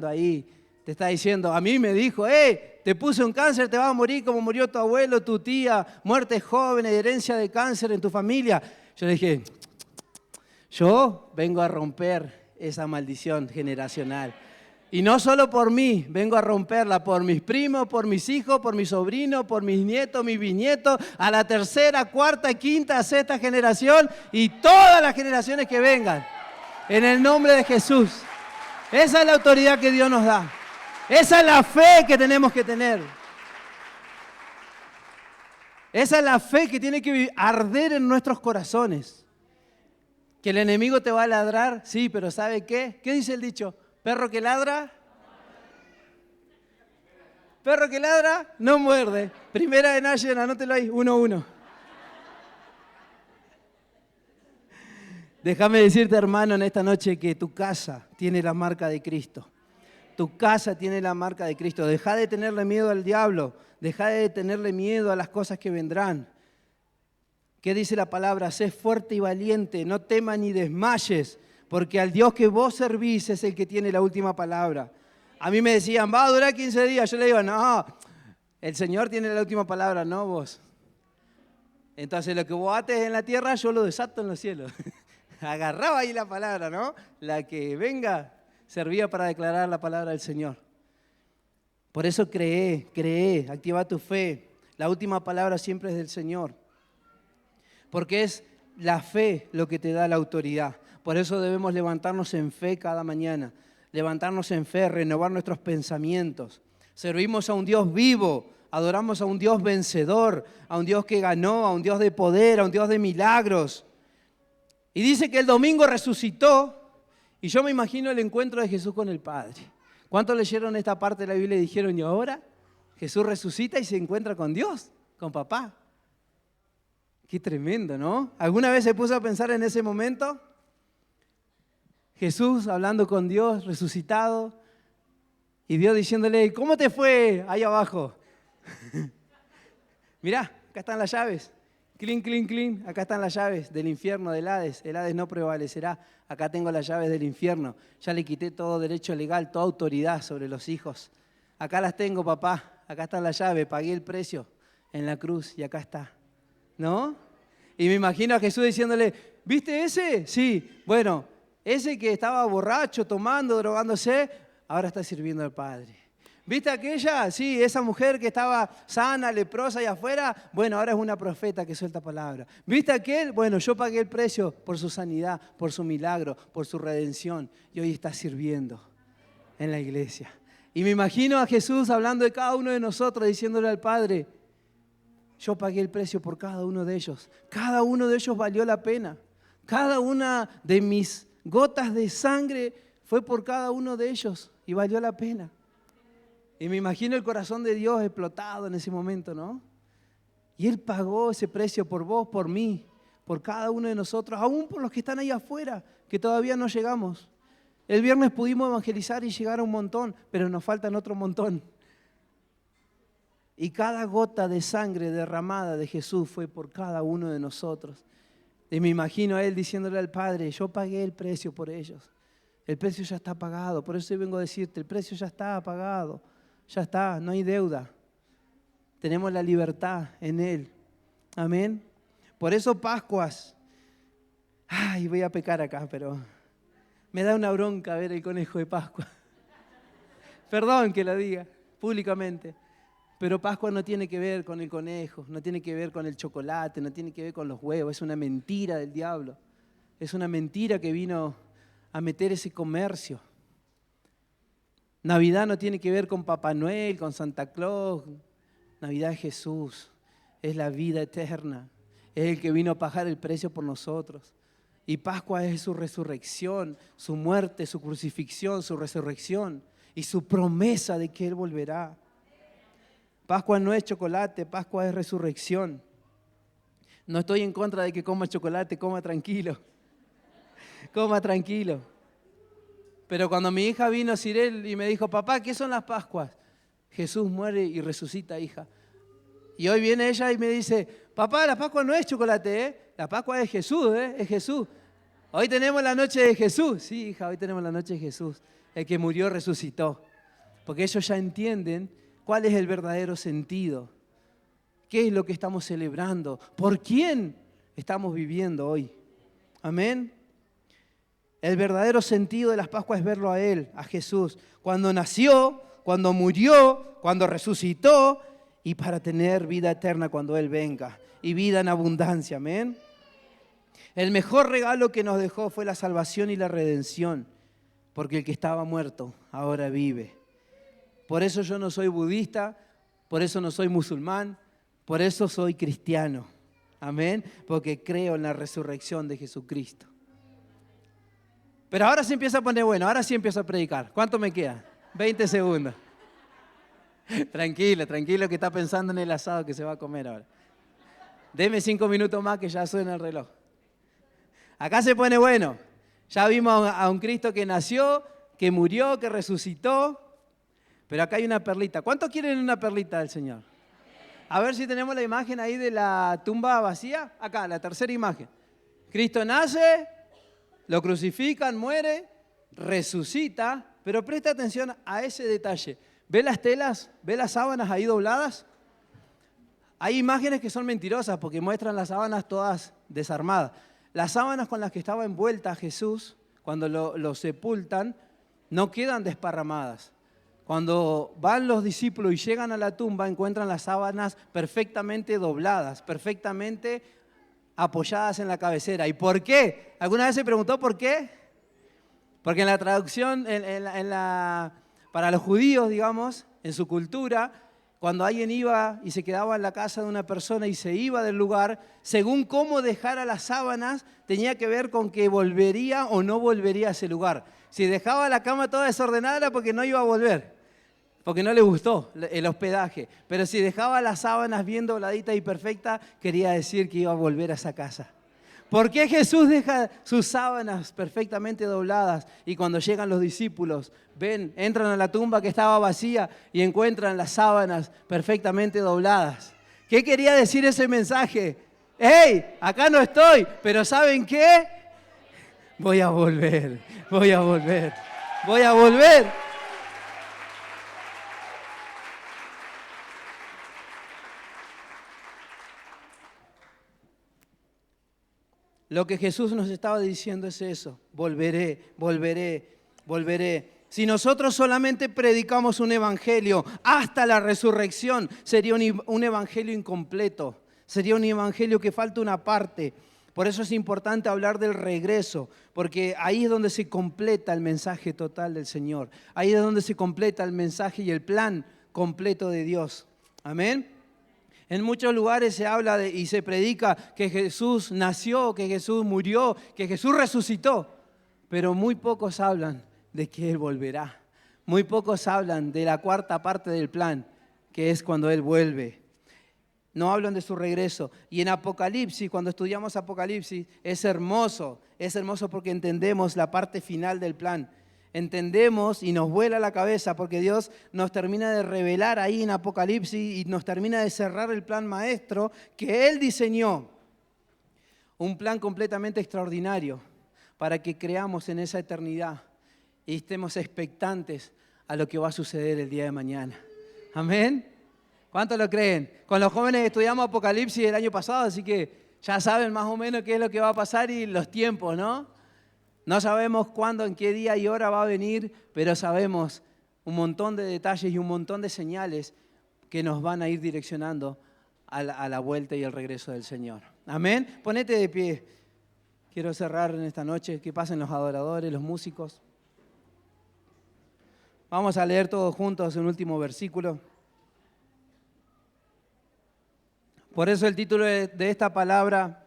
ahí. Te está diciendo, a mí me dijo, te puse un cáncer, te vas a morir como murió tu abuelo, tu tía, muerte joven, herencia de cáncer en tu familia. Yo le dije, yo vengo a romper esa maldición generacional. Y no solo por mí, vengo a romperla por mis primos, por mis hijos, por mis sobrinos, por mis nietos, mis bisnietos, a la tercera, cuarta, quinta, sexta generación y todas las generaciones que vengan. En el nombre de Jesús. Esa es la autoridad que Dios nos da. Esa es la fe que tenemos que tener. Esa es la fe que tiene que arder en nuestros corazones. Que el enemigo te va a ladrar, sí, pero ¿sabe qué? ¿Qué dice el dicho? Perro que ladra, no muerde. Primera de Nación, anótelo ahí, 1-1. Déjame decirte, hermano, en esta noche que tu casa tiene la marca de Cristo. Tu casa tiene la marca de Cristo. Deja de tenerle miedo al diablo. Deja de tenerle miedo a las cosas que vendrán. ¿Qué dice la palabra? Sé fuerte y valiente, no temas ni desmayes, porque al Dios que vos servís es el que tiene la última palabra. A mí me decían, va a durar 15 días. Yo le digo, no, el Señor tiene la última palabra, no vos. Entonces lo que vos ates en la tierra, yo lo desato en los cielos. Agarraba ahí la palabra, ¿no? La que venga servía para declarar la palabra del Señor. Por eso cree, activa tu fe. La última palabra siempre es del Señor. Porque es la fe lo que te da la autoridad. Por eso debemos levantarnos en fe cada mañana. Levantarnos en fe, renovar nuestros pensamientos. Servimos a un Dios vivo, adoramos a un Dios vencedor, a un Dios que ganó, a un Dios de poder, a un Dios de milagros. Y dice que el domingo resucitó y yo me imagino el encuentro de Jesús con el Padre. ¿Cuántos leyeron esta parte de la Biblia y dijeron, y ahora Jesús resucita y se encuentra con Dios, con papá? Qué tremendo, ¿no? ¿Alguna vez se puso a pensar en ese momento? Jesús hablando con Dios, resucitado, y Dios diciéndole, ¿cómo te fue ahí abajo? Mirá, acá están las llaves. Clean, clean, clean. Acá están las llaves del infierno, del Hades. El Hades no prevalecerá. Acá tengo las llaves del infierno. Ya le quité todo derecho legal, toda autoridad sobre los hijos. Acá las tengo, papá. Acá están las llaves. Pagué el precio en la cruz y acá está. ¿No? Y me imagino a Jesús diciéndole, ¿viste ese? Sí. Bueno, ese que estaba borracho, tomando, drogándose, ahora está sirviendo al Padre. ¿Viste aquella? Sí, esa mujer que estaba sana, leprosa y afuera, bueno, ahora es una profeta que suelta palabra. ¿Viste aquel? Bueno, yo pagué el precio por su sanidad, por su milagro, por su redención y hoy está sirviendo en la iglesia. Y me imagino a Jesús hablando de cada uno de nosotros, diciéndole al Padre, yo pagué el precio por cada uno de ellos. Cada uno de ellos valió la pena. Cada una de mis gotas de sangre fue por cada uno de ellos y valió la pena. Y me imagino el corazón de Dios explotado en ese momento, ¿no? Y Él pagó ese precio por vos, por mí, por cada uno de nosotros, aún por los que están ahí afuera, que todavía no llegamos. El viernes pudimos evangelizar y llegar a un montón, pero nos faltan otro montón. Y cada gota de sangre derramada de Jesús fue por cada uno de nosotros. Y me imagino a Él diciéndole al Padre, yo pagué el precio por ellos. El precio ya está pagado. Por eso vengo a decirte, el precio ya está pagado. Ya está, no hay deuda. Tenemos la libertad en Él. Amén. Por eso Pascuas. Ay, voy a pecar acá, pero me da una bronca ver el conejo de Pascua. Perdón que lo diga públicamente. Pero Pascua no tiene que ver con el conejo, no tiene que ver con el chocolate, no tiene que ver con los huevos. Es una mentira del diablo. Es una mentira que vino a meter ese comercio. Navidad no tiene que ver con Papá Noel, con Santa Claus. Navidad es Jesús, es la vida eterna. Es el que vino a pagar el precio por nosotros. Y Pascua es su resurrección, su muerte, su crucifixión, su resurrección y su promesa de que Él volverá. Pascua no es chocolate, Pascua es resurrección. No estoy en contra de que coma chocolate, coma tranquilo. Coma tranquilo. Pero cuando mi hija vino, Cirel, y me dijo, papá, ¿qué son las Pascuas? Jesús muere y resucita, hija. Y hoy viene ella y me dice, papá, la Pascua no es chocolate, ¿eh? La Pascua es Jesús, ¿eh? Es Jesús. Hoy tenemos la noche de Jesús. Sí, hija, hoy tenemos la noche de Jesús. El que murió resucitó. Porque ellos ya entienden cuál es el verdadero sentido. ¿Qué es lo que estamos celebrando? ¿Por quién estamos viviendo hoy? Amén. El verdadero sentido de las Pascuas es verlo a Él, a Jesús. Cuando nació, cuando murió, cuando resucitó y para tener vida eterna cuando Él venga. Y vida en abundancia, amén. El mejor regalo que nos dejó fue la salvación y la redención. Porque el que estaba muerto ahora vive. Por eso yo no soy budista, por eso no soy musulmán, por eso soy cristiano. Amén. Porque creo en la resurrección de Jesucristo. Pero ahora se empieza a poner bueno, ahora sí empiezo a predicar. ¿Cuánto me queda? 20 segundos. Tranquilo, tranquilo que está pensando en el asado que se va a comer ahora. Deme 5 minutos más que ya suena el reloj. Acá se pone bueno. Ya vimos a un Cristo que nació, que murió, que resucitó. Pero acá hay una perlita. ¿Cuántos quieren una perlita del Señor? A ver si tenemos la imagen ahí de la tumba vacía. Acá, la tercera imagen. Cristo nace, lo crucifican, muere, resucita. Pero presta atención a ese detalle. ¿Ve las telas? ¿Ve las sábanas ahí dobladas? Hay imágenes que son mentirosas porque muestran las sábanas todas desarmadas. Las sábanas con las que estaba envuelta Jesús, cuando lo sepultan, no quedan desparramadas. Cuando van los discípulos y llegan a la tumba, encuentran las sábanas perfectamente dobladas, perfectamente apoyadas en la cabecera. ¿Y por qué? ¿Alguna vez se preguntó por qué? Porque en la traducción, para los judíos, digamos, en su cultura, cuando alguien iba y se quedaba en la casa de una persona y se iba del lugar, según cómo dejara las sábanas, tenía que ver con que volvería o no volvería a ese lugar. Si dejaba la cama toda desordenada era porque no iba a volver, porque no le gustó el hospedaje. Pero si dejaba las sábanas bien dobladitas y perfectas, quería decir que iba a volver a esa casa. ¿Por qué Jesús deja sus sábanas perfectamente dobladas y cuando llegan los discípulos, entran a la tumba que estaba vacía y encuentran las sábanas perfectamente dobladas? ¿Qué quería decir ese mensaje? ¡Hey! Acá no estoy, pero ¿saben qué? Voy a volver, voy a volver, voy a volver. Lo que Jesús nos estaba diciendo es eso, volveré, volveré, volveré. Si nosotros solamente predicamos un evangelio hasta la resurrección, sería un evangelio incompleto, sería un evangelio que falta una parte. Por eso es importante hablar del regreso, porque ahí es donde se completa el mensaje total del Señor. Ahí es donde se completa el mensaje y el plan completo de Dios. Amén. En muchos lugares se habla y se predica que Jesús nació, que Jesús murió, que Jesús resucitó. Pero muy pocos hablan de que Él volverá. Muy pocos hablan de la cuarta parte del plan, que es cuando Él vuelve. No hablan de su regreso. Y en Apocalipsis, cuando estudiamos Apocalipsis, es hermoso porque entendemos la parte final del plan. Entendemos y nos vuela la cabeza porque Dios nos termina de revelar ahí en Apocalipsis y nos termina de cerrar el plan maestro que Él diseñó. Un plan completamente extraordinario para que creamos en esa eternidad y estemos expectantes a lo que va a suceder el día de mañana. Amén. ¿Cuántos lo creen? Con los jóvenes estudiamos Apocalipsis el año pasado, así que ya saben más o menos qué es lo que va a pasar y los tiempos, ¿no? No sabemos cuándo, en qué día y hora va a venir, pero sabemos un montón de detalles y un montón de señales que nos van a ir direccionando a la vuelta y el regreso del Señor. Amén. Ponete de pie. Quiero cerrar en esta noche. Que pasen los adoradores, los músicos. Vamos a leer todos juntos un último versículo. Por eso el título de esta palabra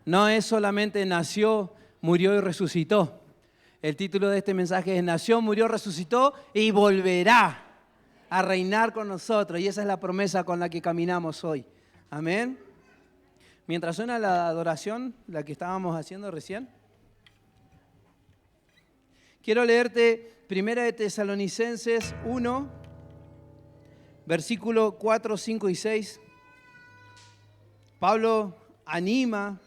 no es solamente nació, murió y resucitó. El título de este mensaje es nació, murió, resucitó y volverá a reinar con nosotros. Y esa es la promesa con la que caminamos hoy. Amén. Mientras suena la adoración, la que estábamos haciendo recién, quiero leerte 1 de Tesalonicenses 1, versículo 4, 5 y 6. Pablo anima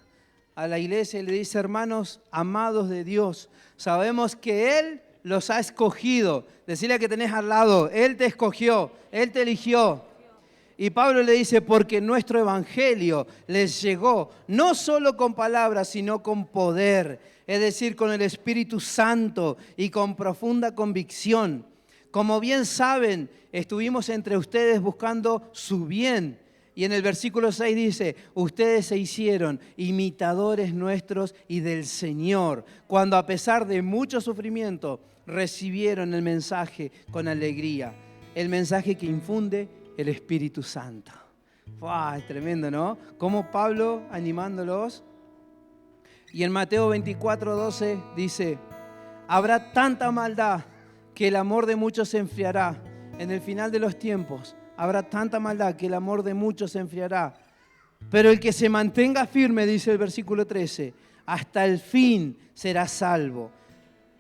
a la iglesia y le dice: hermanos amados de Dios, sabemos que Él los ha escogido. Decirle que tenés al lado: Él te escogió, Él te eligió. Y Pablo le dice: porque nuestro evangelio les llegó no solo con palabras, sino con poder, es decir, con el Espíritu Santo y con profunda convicción. Como bien saben, estuvimos entre ustedes buscando su bien. Y en el versículo 6 dice: ustedes se hicieron imitadores nuestros y del Señor, cuando a pesar de mucho sufrimiento recibieron el mensaje con alegría. El mensaje que infunde el Espíritu Santo. ¡Wow! Es tremendo, ¿no? Como Pablo animándolos. Y en Mateo 24, 12 dice: habrá tanta maldad que el amor de muchos se enfriará. En el final de los tiempos habrá tanta maldad que el amor de muchos se enfriará. Pero el que se mantenga firme, dice el versículo 13, hasta el fin será salvo.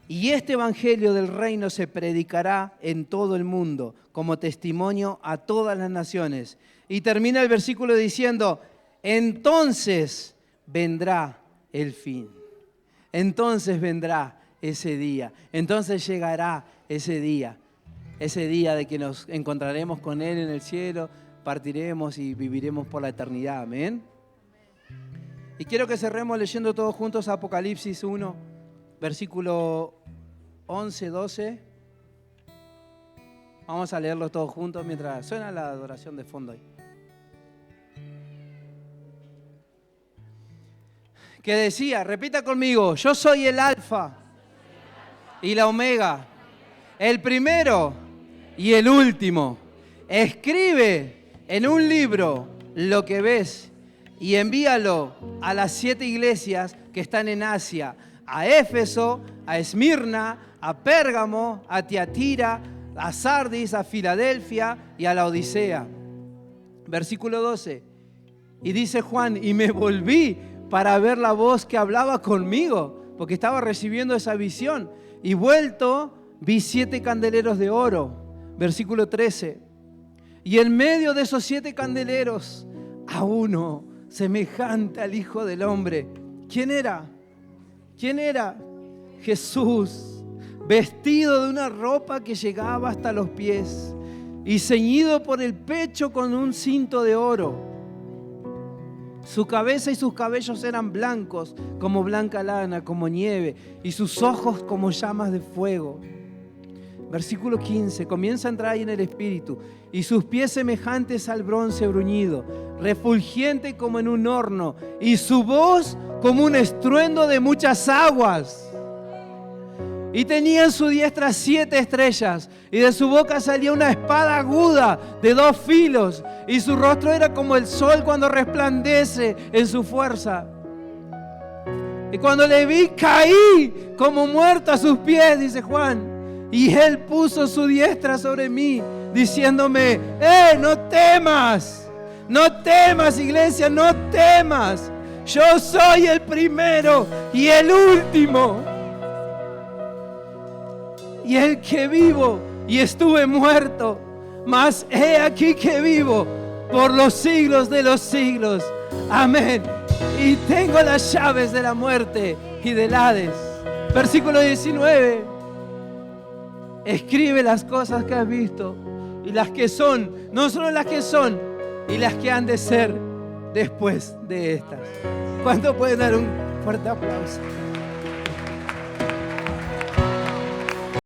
Y este evangelio del reino se predicará en todo el mundo como testimonio a todas las naciones. Y termina el versículo diciendo: entonces vendrá el fin. Entonces vendrá ese día. Entonces llegará ese día. Ese día de que nos encontraremos con Él en el cielo, partiremos y viviremos por la eternidad. Amén. Y quiero que cerremos leyendo todos juntos Apocalipsis 1, versículo 11, 12. Vamos a leerlo todos juntos mientras suena la adoración de fondo ahí. Que decía, repita conmigo: yo soy el Alfa y la Omega, el primero y el último. Escribe en un libro lo que ves y envíalo a las 7 iglesias que están en Asia: a Éfeso, a Esmirna, a Pérgamo, a Tiatira, a Sardis, a Filadelfia y a la Odisea. Versículo 12. Y dice Juan: y me volví para ver la voz que hablaba conmigo, porque estaba recibiendo esa visión. Y vuelto, vi 7 candeleros de oro. Versículo 13. Y en medio de esos 7 candeleros, a uno semejante al Hijo del Hombre. ¿Quién era? ¿Quién era? Jesús, vestido de una ropa que llegaba hasta los pies y ceñido por el pecho con un cinto de oro. Su cabeza y sus cabellos eran blancos como blanca lana, como nieve, y sus ojos como llamas de fuego. Versículo 15, comienza a entrar ahí en el Espíritu. Y sus pies semejantes al bronce bruñido, refulgente como en un horno, y su voz como un estruendo de muchas aguas. Y tenía en su diestra 7 estrellas, y de su boca salía una espada aguda de 2 filos, y su rostro era como el sol cuando resplandece en su fuerza. Y cuando le vi, caí como muerto a sus pies, dice Juan. Y Él puso su diestra sobre mí, diciéndome: no temas, no temas, iglesia, no temas. Yo soy el primero y el último, y el que vivo y estuve muerto, mas he aquí que vivo por los siglos de los siglos. Amén. Y tengo las llaves de la muerte y del Hades. Versículo 19. Escribe las cosas que has visto y las que son, no solo las que son, y las que han de ser después de estas. ¿Cuánto pueden dar un fuerte aplauso?